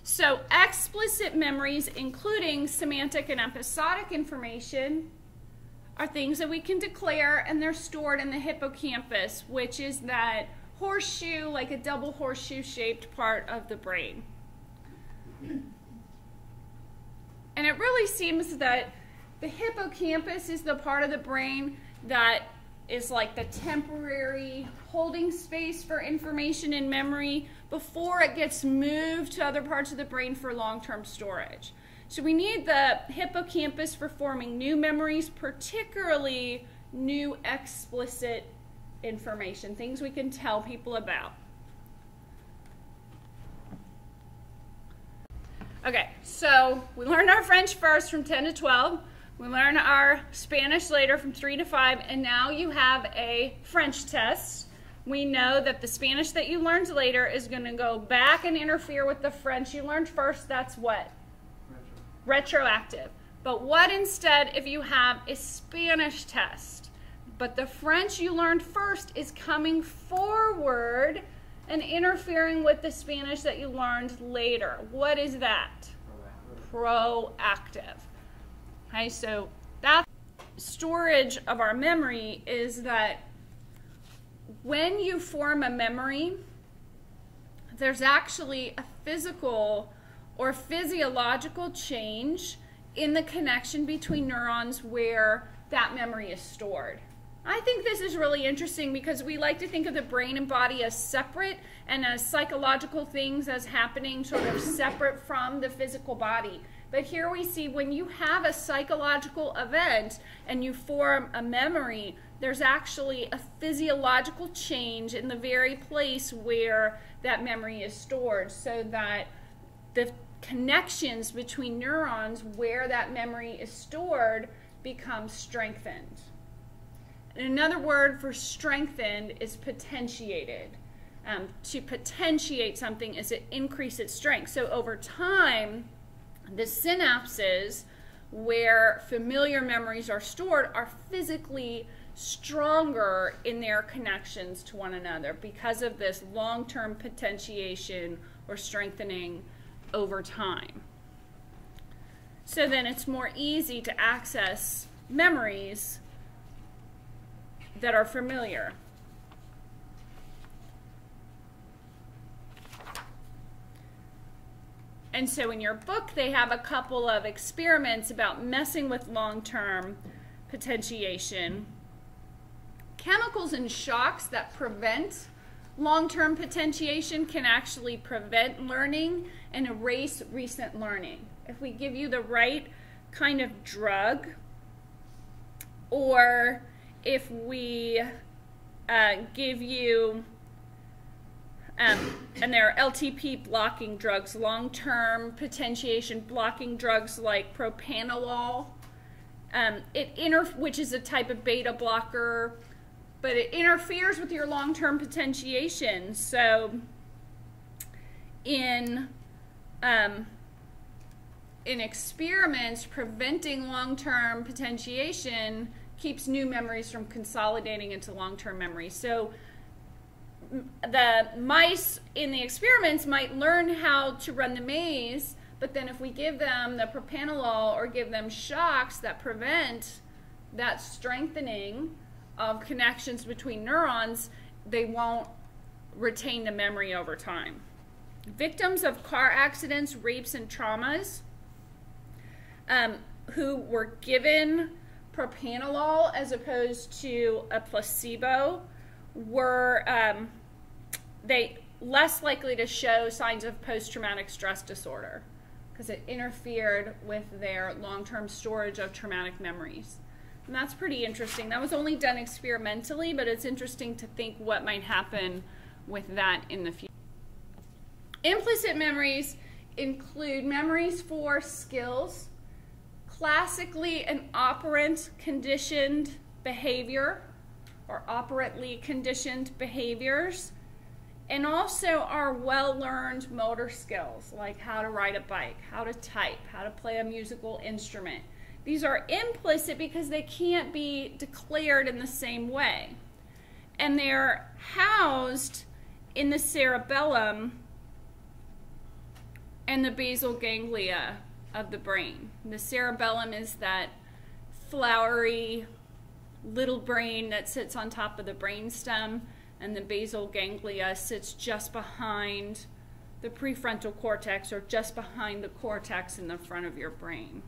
So explicit memories, including semantic and episodic information, are things that we can declare, and they're stored in the hippocampus, which is that horseshoe, like a double horseshoe shaped part of the brain. And it really seems that the hippocampus is the part of the brain that is like the temporary holding space for information and memory before it gets moved to other parts of the brain for long-term storage. So we need the hippocampus for forming new memories, particularly new explicit information, things we can tell people about. Okay, so we learned our French first from 10 to 12. We learn our Spanish later from 3 to 5, and now you have a French test. We know that the Spanish that you learned later is going to go back and interfere with the French you learned first. That's what? Retroactive. But what instead if you have a Spanish test, but the French you learned first is coming forward and interfering with the Spanish that you learned later? What is that? Proactive. Okay, so that storage of our memory is that when you form a memory, there's actually a physical or physiological change in the connection between neurons where that memory is stored. I think this is really interesting because we like to think of the brain and body as separate and as psychological things as happening sort of separate from the physical body. But here we see when you have a psychological event and you form a memory, there's actually a physiological change in the very place where that memory is stored, so that the connections between neurons where that memory is stored become strengthened. And another word for strengthened is potentiated. To potentiate something is to increase its strength. So over time, the synapses where familiar memories are stored are physically stronger in their connections to one another because of this long-term potentiation or strengthening over time. So then it's more easy to access memories that are familiar. And so in your book, they have a couple of experiments about messing with long-term potentiation. Chemicals and shocks that prevent long-term potentiation can actually prevent learning and erase recent learning. If we give you the right kind of drug, or if we give you and there are LTP blocking drugs, long-term potentiation blocking drugs like propranolol, which is a type of beta blocker, but it interferes with your long-term potentiation. So in experiments, preventing long-term potentiation keeps new memories from consolidating into long-term memories. So the mice in the experiments might learn how to run the maze, but then if we give them the propranolol or give them shocks that prevent that strengthening of connections between neurons, they won't retain the memory over time. Victims of car accidents, rapes, and traumas who were given propranolol as opposed to a placebo were they less likely to show signs of post-traumatic stress disorder because it interfered with their long-term storage of traumatic memories. And that's pretty interesting. That was only done experimentally, but it's interesting to think what might happen with that in the future. Implicit memories include memories for skills, classically an operant conditioned behavior or operantly conditioned behaviors, and also our well-learned motor skills like how to ride a bike, how to type, how to play a musical instrument. These are implicit because they can't be declared in the same way. And they're housed in the cerebellum and the basal ganglia of the brain. The cerebellum is that flowery little brain that sits on top of the brainstem, and the basal ganglia sits just behind the prefrontal cortex, or just behind the cortex in the front of your brain.